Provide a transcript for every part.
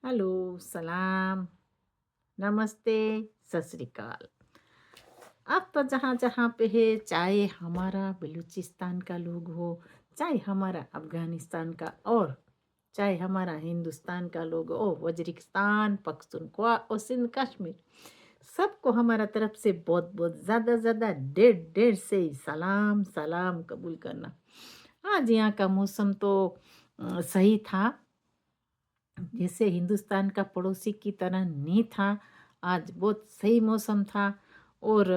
Hello, सलाम, नमस्ते, सत श्री अकाल। अब तो जहाँ-जहाँ पे है, चाहे हमारा बलूचिस्तान का लोग हो, चाहे हमारा अफ़गानिस्तान का और चाहे हमारा हिंदुस्तान का लोग हो, वज़ीरिस्तान, पख्तूनख्वा और सिंध कश्मीर, सबको हमारा तरफ से बहुत-बहुत ज़्यादा-ज़्यादा ढेर-ढेर से सलाम, सलाम कबूल करना। आज यहाँ का मौसम तो सही था। जैसे हिंदुस्तान का पड़ोसी की तरह नहीं था। आज बहुत सही मौसम था और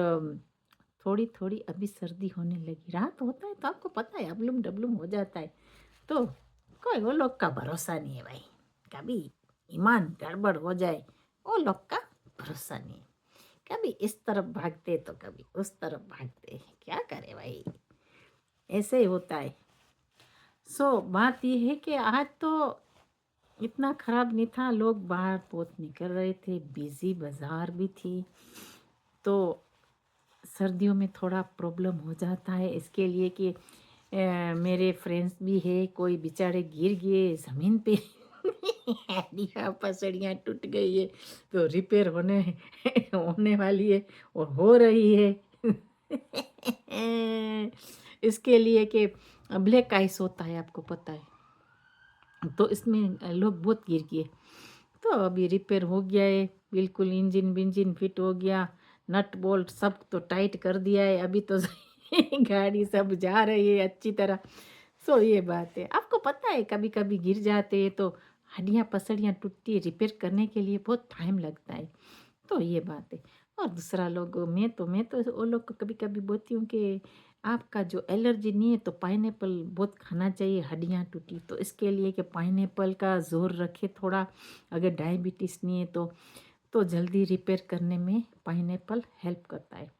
थोड़ी-थोड़ी अभी सर्दी होने लगी। रात होता है तो आपको पता है अबलूम-डबलूम हो जाता है। तो कोई वो लोग का भरोसा नहीं है भाई। कभी ईमान गड़बड़ हो जाए, वो लोग का भरोसा नहीं है। कभी इस तरफ भागते तो कभी उस तरफ भागते। क्या करें भाई? ऐसे ही होता है। बात ये है कि आज तो इतना ख़राब नहीं था, लोग बाहर बहुत निकल रहे थे, बिज़ी बाज़ार भी थी, तो सर्दियों में थोड़ा प्रॉब्लम हो जाता है इसके लिए कि मेरे फ्रेंड्स भी है, कोई बेचारे गिर गए ज़मीन पे हड्डियाँ पसलियाँ टूट गई है, तो रिपेयर होने होने वाली है और हो रही है। इसके लिए कि ब्लैक आइस होता है, आपको पता है। तो इसमें लोग बहुत गिर गए। तो अभी रिपेयर हो गया है, बिल्कुल इंजन विंजन फिट हो गया, नट बोल्ट सब तो टाइट कर दिया है, अभी तो गाड़ी सब जा रही है अच्छी तरह। ये बात है। आपको पता है कभी कभी गिर जाते हैं तो हड्डियाँ पसलियाँ टूटती है, रिपेयर करने के लिए बहुत टाइम लगता है। तो ये बात है। और दूसरा लोग, मैं तो वो लोग को कभी कभी बोलती हूँ कि आपका जो एलर्जी नहीं है तो पाइनएप्पल बहुत खाना चाहिए, हड्डियाँ टूटी तो इसके लिए कि पाइनएप्पल का जोर रखे थोड़ा। अगर डायबिटीज़ नहीं है तो जल्दी रिपेयर करने में पाइनएप्पल हेल्प करता है।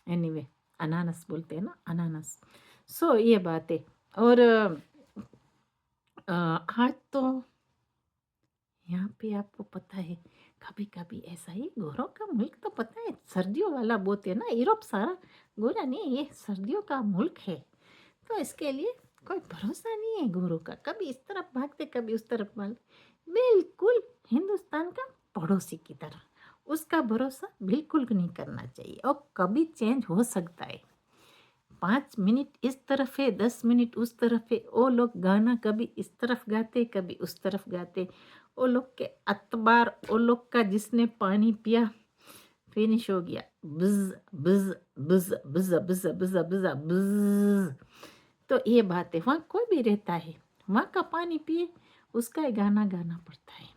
एनीवे, अनानास बोलते हैं ना, अनानास। ये बात है। और आज तो यहाँ पे आपको पता है, कभी कभी ऐसा ही, गोरों का मुल्क तो पता है सर्दियों वाला बहुत है ना, यूरोप सारा गोरा नहीं है, ये सर्दियों का मुल्क है। तो इसके लिए कोई भरोसा नहीं है गोरों का, कभी इस तरफ भागते कभी उस तरफ भागते, बिल्कुल हिंदुस्तान का पड़ोसी की तरह। उसका भरोसा बिल्कुल नहीं करना चाहिए, और कभी चेंज हो सकता है। 5 मिनट इस तरफ है, 10 मिनट उस तरफ है, वो लोग गाना कभी इस तरफ गाते कभी उस तरफ गाते। वो लोग के अतबार, वो लोग का जिसने पानी पिया फिनिश हो गया, बिज बिज बिज बिज बिज बिज बिज बिज। तो ये बात है, वहाँ कोई भी रहता है, वहाँ का पानी पिए, उसका ही गाना गाना पड़ता है।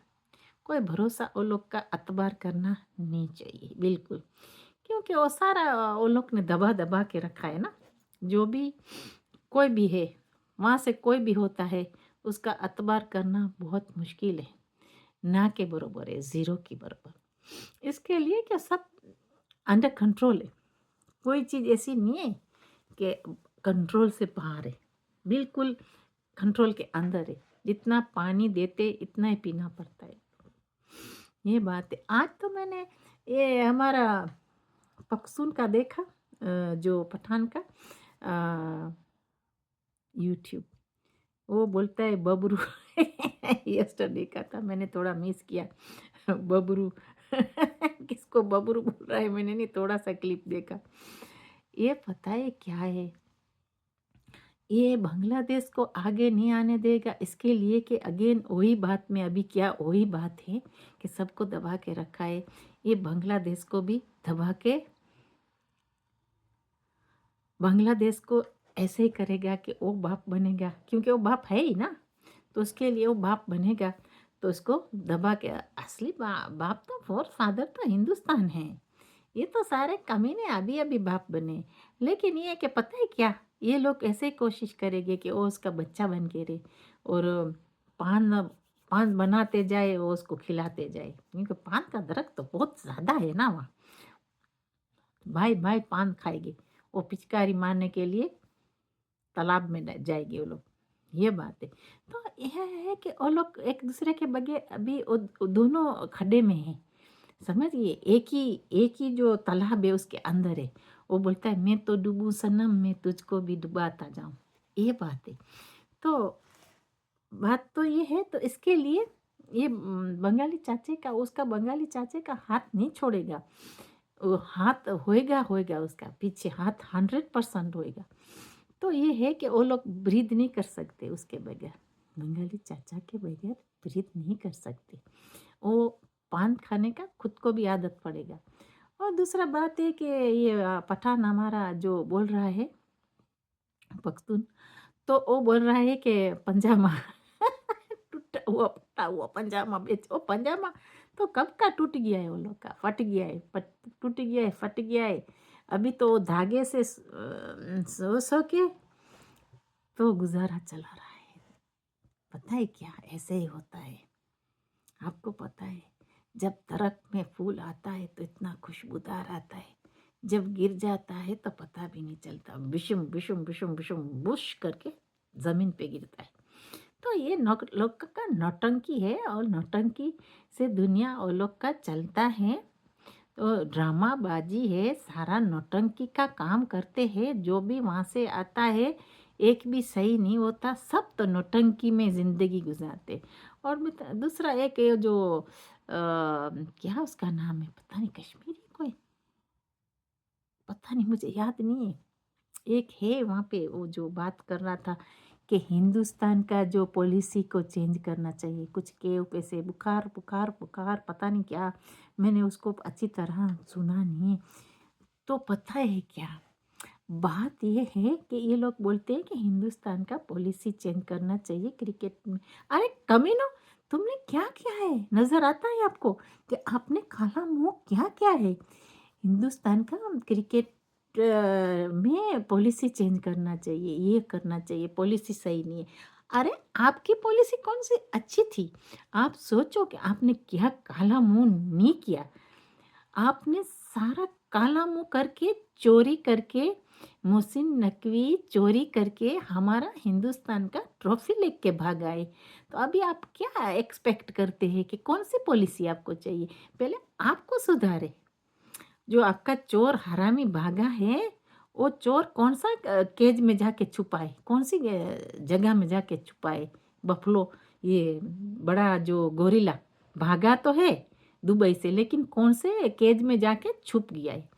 कोई भरोसा वो लोग का अतबार करना नहीं चाहिए बिल्कुल, क्योंकि वो सारा वो लोग ने दबा दबा के रखा है ना। जो भी कोई भी है, वहाँ से कोई भी होता है, उसका अतबार करना बहुत मुश्किल है, ना के बरोबर है, ज़ीरो की बराबर। इसके लिए क्या सब अंडर कंट्रोल है, कोई चीज़ ऐसी नहीं है कि कंट्रोल से बाहर है, बिल्कुल कंट्रोल के अंदर है। जितना पानी देते इतना ही पीना पड़ता है। ये बात है। आज तो मैंने ये हमारा पख्तून का देखा, जो पठान का यूट्यूब, वो बोलता है बबरू। यस्टरडे का था, मैंने थोड़ा मिस किया। बबरू किसको बबरू बोल रहा है मैंने नहीं थोड़ा सा क्लिप देखा। ये पता है क्या है, ये बांग्लादेश को आगे नहीं आने देगा, इसके लिए कि अगेन वही बात में अभी क्या वही बात है कि सबको दबा के रखा है, ये बांग्लादेश को भी दबा के बांग्लादेश को ऐसे ही करेगा कि वो बाप बनेगा, क्योंकि वो बाप है ही ना, तो उसके लिए वो बाप बनेगा, तो उसको दबा के असली बाप तो फोर फादर तो हिंदुस्तान है। ये तो सारे कमीने अभी अभी बाप बने। लेकिन ये कि पता है क्या, ये लोग ऐसे ही कोशिश करेंगे कि वो उसका बच्चा बन के रहे, और पान पान बनाते जाए, वो उसको खिलाते जाए, क्योंकि पान का दरख्त तो बहुत ज़्यादा है ना वहाँ। भाई भाई पान खाएंगे, वो पिचकारी मारने के लिए तालाब में जाएगी वो लोग। ये बात है। तो यह है कि वो लोग एक दूसरे के बगैर अभी वो दोनों खड्डे में हैं, समझिए। एक ही जो तालाब है उसके अंदर है। वो बोलता है मैं तो डूबूं सनम, मैं तुझको भी डुबाता जाऊं। ये बात है। तो बात तो ये है, तो इसके लिए ये बंगाली चाचे का, उसका बंगाली चाचे का हाथ नहीं छोड़ेगा। वो हाथ होएगा होएगा, उसका पीछे हाथ 100% होएगा। तो ये है कि वो लोग ब्रीथ नहीं कर सकते उसके बगैर, बंगाली चाचा के बगैर ब्रीथ नहीं कर सकते। वो पान खाने का खुद को भी आदत पड़ेगा। और दूसरा बात है कि ये पठान हमारा जो बोल रहा है पख्तून, तो वो बोल रहा है कि पंजामा टूटा हुआ पंजामा बेचो। पंजामा तो कब का टूट गया है, वो लोग का फट गया है, टूट गया है, फट गया है। अभी तो धागे से सो सो के तो गुजारा चला रहा है। पता है क्या, ऐसे ही होता है। आपको पता है, जब दरख्त में फूल आता है तो इतना खुशबूदार आता है, जब गिर जाता है तो पता भी नहीं चलता, विषम विषम विषम विषम बुश करके ज़मीन पे गिरता है। तो ये लोग का नौटंकी है, और नौटंकी से दुनिया वो लोग का चलता है। तो ड्रामाबाजी है, सारा नौटंकी का काम करते हैं। जो भी वहाँ से आता है एक भी सही नहीं होता, सब तो नौटंकी में ज़िंदगी गुजारते। और दूसरा एक ये जो क्या उसका नाम है, पता नहीं, कश्मीरी कोई, पता नहीं, मुझे याद नहीं है। एक है वहाँ पे वो जो बात कर रहा था कि हिंदुस्तान का जो पॉलिसी को चेंज करना चाहिए, कुछ के पे से बुखार बुखार बुखार पता नहीं क्या, मैंने उसको अच्छी तरह सुना नहीं। तो पता है क्या, बात ये है कि ये लोग बोलते हैं कि हिंदुस्तान का पॉलिसी चेंज करना चाहिए क्रिकेट में। अरे कमीनो, तुमने क्या किया है, नज़र आता है आपको कि आपने काला मुंह क्या क्या है? हिंदुस्तान का क्रिकेट में पॉलिसी चेंज करना चाहिए, ये करना चाहिए, पॉलिसी सही नहीं है। अरे आपकी पॉलिसी कौन सी अच्छी थी? आप सोचो कि आपने क्या काला मुंह नहीं किया। आपने सारा काला मुंह करके, चोरी करके, मोहसिन नकवी चोरी करके हमारा हिंदुस्तान का ट्रॉफी लेके भाग आए। तो अभी आप क्या एक्सपेक्ट करते हैं कि कौन सी पॉलिसी आपको चाहिए? पहले आपको सुधारे। जो आपका चोर हरामी भागा है, वो चोर कौन सा केज में जाके छुपाए, कौन सी जगह में जाके छुपाए? बफलो, ये बड़ा जो गोरिल्ला भागा तो है दुबई से, लेकिन कौन से केज में जाके छुप गया है?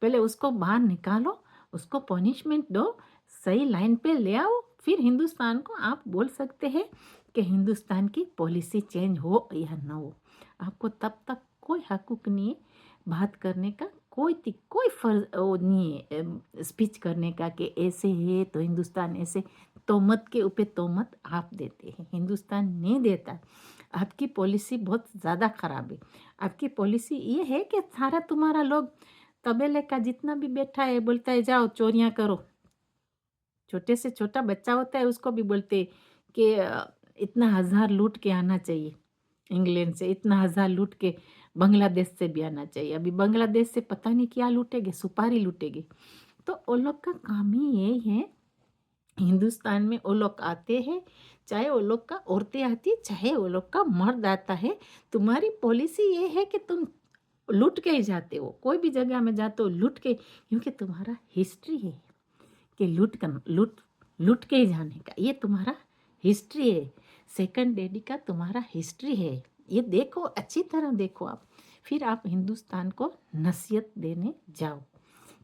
पहले उसको बाहर निकालो, उसको पनिशमेंट दो, सही लाइन पे ले आओ, फिर हिंदुस्तान को आप बोल सकते हैं कि हिंदुस्तान की पॉलिसी चेंज हो या ना हो। आपको तब तक कोई हकूक नहीं है बात करने का, कोई फर्ज वो नहीं है स्पीच करने का कि ऐसे है तो हिंदुस्तान ऐसे। तोहमत के ऊपर तोहमत आप देते हैं, हिंदुस्तान नहीं देता। आपकी पॉलिसी बहुत ज़्यादा ख़राब है। आपकी पॉलिसी ये है कि सारा तुम्हारा लोग तबेले का जितना भी बैठा है बोलता है जाओ चोरियां करो। छोटे से छोटा बच्चा होता है उसको भी बोलते कि इतना हज़ार लूट के आना चाहिए इंग्लैंड से, इतना हज़ार लूट के बांग्लादेश से भी आना चाहिए। अभी बांग्लादेश से पता नहीं क्या लूटेंगे, सुपारी लूटेंगे। तो वो लोग का काम ही यही है। हिंदुस्तान में वो लोग आते हैं, चाहे वो लोग का औरतें आती है, चाहे वो लोग का मर्द आता है। तुम्हारी पॉलिसी ये है कि तुम लूट के ही जाते हो, कोई भी जगह में जाते हो लूट के, क्योंकि तुम्हारा हिस्ट्री है कि लूट लूट के ही जाने का, ये तुम्हारा हिस्ट्री है। सेकंड डैडी का तुम्हारा हिस्ट्री है, ये देखो, अच्छी तरह देखो आप। फिर आप हिंदुस्तान को नसीहत देने जाओ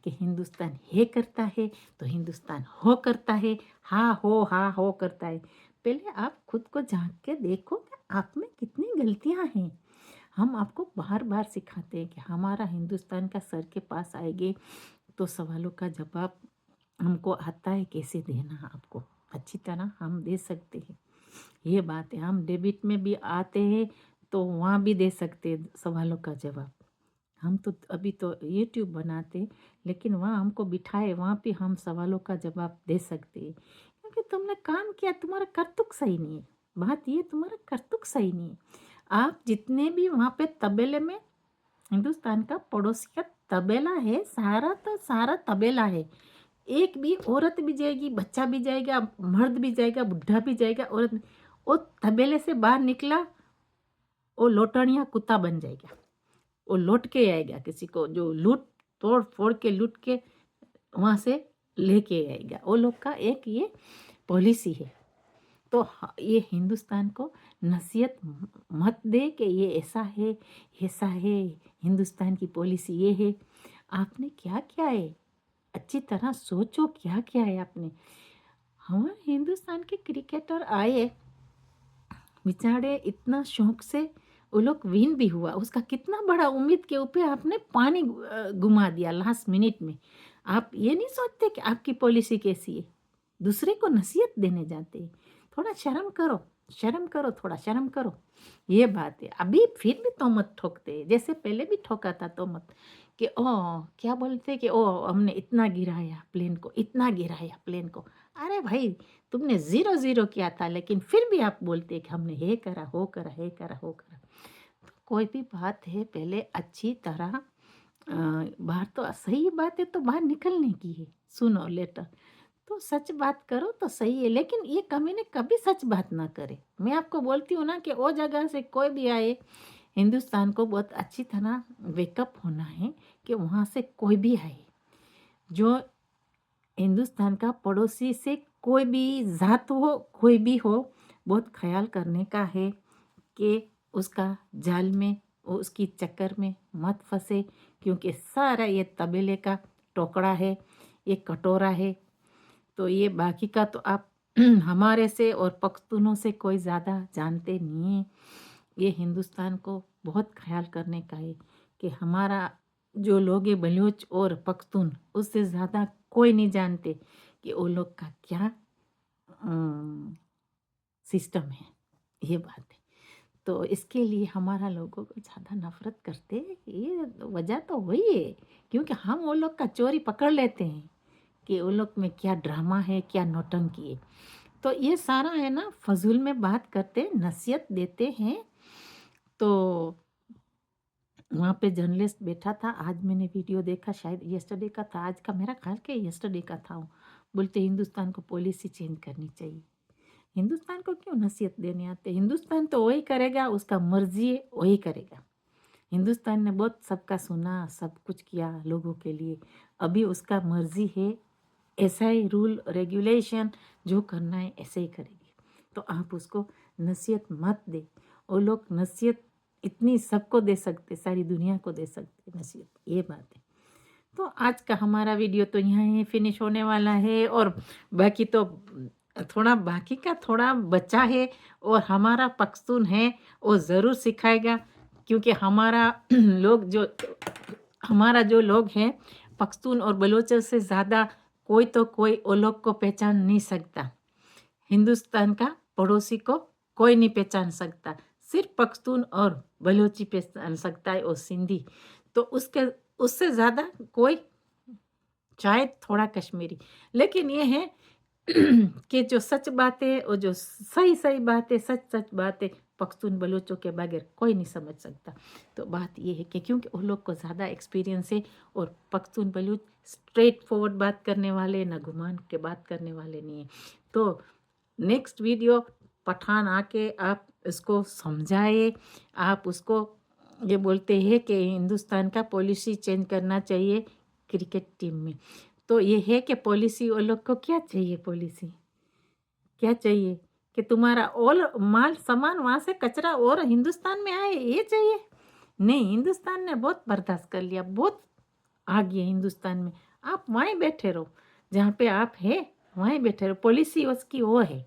कि हिंदुस्तान ये करता है तो हिंदुस्तान हो करता है, हाँ हो करता है। पहले आप खुद को झांक के देखो कि आप में कितनी गलतियां हैं। हम आपको बार बार सिखाते हैं कि हमारा हिंदुस्तान का सर के पास आएंगे तो सवालों का जवाब हमको आता है कैसे देना, आपको अच्छी तरह हम दे सकते हैं। ये बात है, हम डेबिट में भी आते हैं तो वहाँ भी दे सकते हैं सवालों का जवाब। हम तो अभी तो यूट्यूब बनाते, लेकिन वहाँ हमको बिठाए, वहाँ पे हम सवालों का जवाब दे सकते हैं, क्योंकि तुमने काम किया, तुम्हारा करतुक सही नहीं है। बात ये, तुम्हारा करतुक सही नहीं है। आप जितने भी वहाँ पे तबेले में, हिंदुस्तान का पड़ोसी का तबेला है, सारा तो सारा तबेला है। एक भी औरत भी जाएगी, बच्चा भी जाएगा, मर्द भी जाएगा, बुढ़ा भी जाएगा, औरत, वो तबेले से बाहर निकला, वो लोटनिया कुत्ता बन जाएगा। वो लौट के आएगा, किसी को जो लूट तोड़ फोड़ के लूट के वहाँ से लेके आएगा। वो लोग का एक ये पॉलिसी है। तो ये हिंदुस्तान को नसीहत मत दे कि ये ऐसा है, हिंदुस्तान की पॉलिसी ये है। आपने क्या किया है, अच्छी तरह सोचो क्या किया है आपने। हमारे हिंदुस्तान के क्रिकेटर आए, बेचारे इतना शौक से वो लोग विन भी हुआ, उसका कितना बड़ा उम्मीद के ऊपर आपने पानी घुमा दिया लास्ट मिनट में। आप ये नहीं सोचते कि आपकी पॉलिसी कैसी है, दूसरे को नसीहत देने जाते हैं। थोड़ा शर्म करो, थोड़ा शर्म करो। ये बात है। अभी फिर भी तोहमत ठोकते हैं, जैसे पहले भी ठोका था तोहमत कि ओ क्या बोलते कि ओ हमने इतना गिराया प्लेन को, इतना गिराया प्लेन को। अरे भाई, तुमने 0-0 किया था, लेकिन फिर भी आप बोलते कि हमने ये करा, वो करा, ये करा, वो करा। तो कोई भी बात है पहले अच्छी तरह बाहर तो सही बात है तो बाहर निकलने की है, सुनो लेटर। तो सच बात करो तो सही है, लेकिन ये कमीने कभी सच बात ना करे। मैं आपको बोलती हूँ ना कि वो जगह से कोई भी आए, हिंदुस्तान को बहुत अच्छी तरह वेकअप होना है कि वहाँ से कोई भी आए, जो हिंदुस्तान का पड़ोसी से कोई भी जात हो, कोई भी हो, बहुत ख्याल करने का है कि उसका जाल में, उसकी चक्कर में मत फंसे, क्योंकि सारा ये तबेले का टोकरा है, ये कटोरा है। तो ये बाकी का तो आप हमारे से और पख्तूनों से कोई ज़्यादा जानते नहीं हैं। ये हिंदुस्तान को बहुत ख्याल करने का है कि हमारा जो लोग हैं बलूच और पख्तून, उससे ज़्यादा कोई नहीं जानते कि वो लोग का क्या सिस्टम है। ये बात है। तो इसके लिए हमारा लोगों को ज़्यादा नफरत करते हैं, ये वजह तो वही है, क्योंकि हम वो लोग का चोरी पकड़ लेते हैं कि वो लोग में क्या ड्रामा है, क्या नौटंकी है। तो ये सारा है ना, फजूल में बात करते, नसीहत देते हैं। तो वहाँ पे जर्नलिस्ट बैठा था, आज मैंने वीडियो देखा, शायद यस्टरडे का था, आज का मेरा ख्याल के यस्टरडे का था। वो बोलते हिंदुस्तान को पॉलिसी चेंज करनी चाहिए। हिंदुस्तान को क्यों नसीहत देने आते? हिंदुस्तान तो वही करेगा, उसका मर्जी है, वही करेगा। हिंदुस्तान ने बहुत सबका सुना, सब कुछ किया लोगों के लिए, अभी उसका मर्जी है, ऐसा ही रूल रेगुलेशन जो करना है ऐसे ही करेगी। तो आप उसको नसीहत मत दे। वो लोग नसीहत इतनी सबको दे सकते, सारी दुनिया को दे सकते नसीहत, ये बात है। तो आज का हमारा वीडियो तो यहाँ ही फिनिश होने वाला है, और बाकी तो थोड़ा बाकी का थोड़ा बचा है, और हमारा पख्तून है वो ज़रूर सिखाएगा, क्योंकि हमारा लोग जो हमारा जो लोग हैं पख्तून और बलोचों से ज़्यादा कोई तो कोई वो लोग को पहचान नहीं सकता। हिंदुस्तान का पड़ोसी को कोई नहीं पहचान सकता, सिर्फ पख्तून और बलोची पहचान सकता है, और सिंधी। तो उसके उससे ज़्यादा कोई, शायद थोड़ा कश्मीरी, लेकिन ये है कि जो सच बातें और जो सही सही बातें, सच सच बातें पख्तून बलूचों के बगैर कोई नहीं समझ सकता। तो बात ये है कि क्योंकि उन लोग को ज़्यादा एक्सपीरियंस है, और पख्तून बलूच स्ट्रेट फॉरवर्ड बात करने वाले, ना घुमान के बात करने वाले नहीं है। तो नेक्स्ट वीडियो पठान आके आप इसको समझाए, आप उसको ये बोलते हैं कि हिंदुस्तान का पॉलिसी चेंज करना चाहिए क्रिकेट टीम में। तो ये है कि पॉलिसी, वो लोग को क्या चाहिए, पॉलिसी क्या चाहिए कि तुम्हारा और माल सामान वहाँ से कचरा और हिंदुस्तान में आए, ये चाहिए? नहीं, हिंदुस्तान ने बहुत बर्दाश्त कर लिया, बहुत आ गया हिंदुस्तान में। आप वहीं बैठे रहो, जहाँ पे आप है वहीं बैठे रहो। पॉलिसी उसकी वो है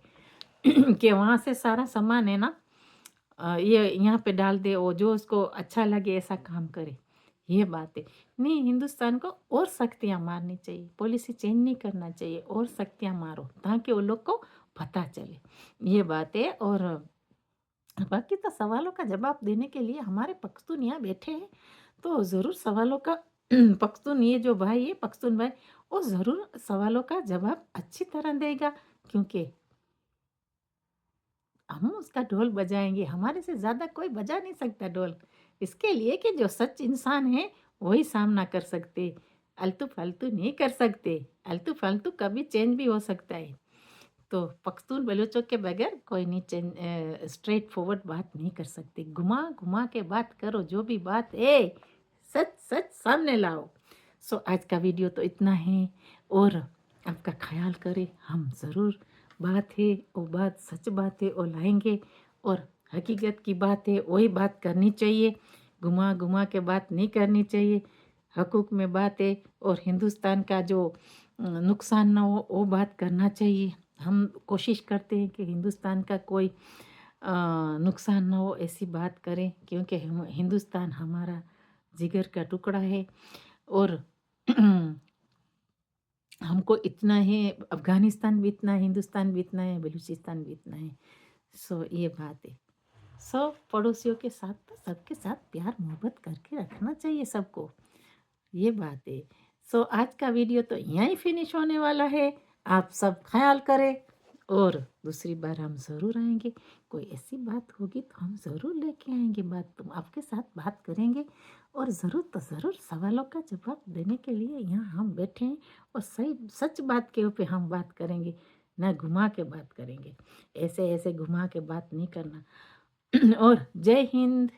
कि वहाँ से सारा सामान है ना, ये यहाँ पे डाल दे, वो जो उसको अच्छा लगे ऐसा काम करे, ये बात है। नहीं, हिंदुस्तान को और सख्तियाँ मारनी चाहिए, पॉलिसी चेंज नहीं करना चाहिए, और सख्तियाँ मारो ताकि वो लोग को पता चले, ये बात है। और बाकी तो सवालों का जवाब देने के लिए हमारे पख्तून यहाँ बैठे हैं, तो ज़रूर सवालों का पख्तून, ये जो भाई है पख्तून भाई, वो ज़रूर सवालों का जवाब अच्छी तरह देगा, क्योंकि हम उसका ढोल बजाएंगे, हमारे से ज़्यादा कोई बजा नहीं सकता ढोल। इसके लिए कि जो सच इंसान है वही सामना कर सकते, आलतू फालतू नहीं कर सकते। आलतू फालतू कभी चेंज भी हो सकता है। तो पख्तून बलूचों के बगैर कोई नहीं चेंज, स्ट्रेट फॉरवर्ड बात नहीं कर सकती, घुमा घुमा के बात करो, जो भी बात है सच सच सामने लाओ। सो आज का वीडियो तो इतना है, और आपका ख्याल करें, हम ज़रूर बात है वो बात सच बात है वो लाएंगे, और हकीकत की बात है वही बात करनी चाहिए, घुमा घुमा के बात नहीं करनी चाहिए। हकूक़ में बात है और हिंदुस्तान का जो नुकसान ना हो वो बात करना चाहिए। हम कोशिश करते हैं कि हिंदुस्तान का कोई नुकसान ना हो ऐसी बात करें, क्योंकि हिंदुस्तान हमारा जिगर का टुकड़ा है। और हमको इतना है, अफ़गानिस्तान भी इतना है, हिंदुस्तान भी इतना है, बलूचिस्तान भी इतना है। सो ये बात है। सब पड़ोसियों के साथ तो सबके साथ प्यार मोहब्बत करके रखना चाहिए सबको, ये बात है। सो आज का वीडियो तो यहीं फिनिश होने वाला है। आप सब ख्याल करें और दूसरी बार हम ज़रूर आएंगे। कोई ऐसी बात होगी तो हम ज़रूर लेके आएंगे बात, तुम आपके साथ बात करेंगे और ज़रूर तो ज़रूर सवालों का जवाब देने के लिए यहाँ हम बैठे हैं, और सही सच बात के ऊपर हम बात करेंगे, ना घुमा के बात करेंगे। ऐसे ऐसे घुमा के बात नहीं करना। और जय हिंद,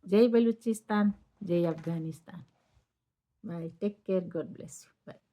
जय बलूचिस्तान, जय Afghanistan. Bye, take care, God bless you, bye.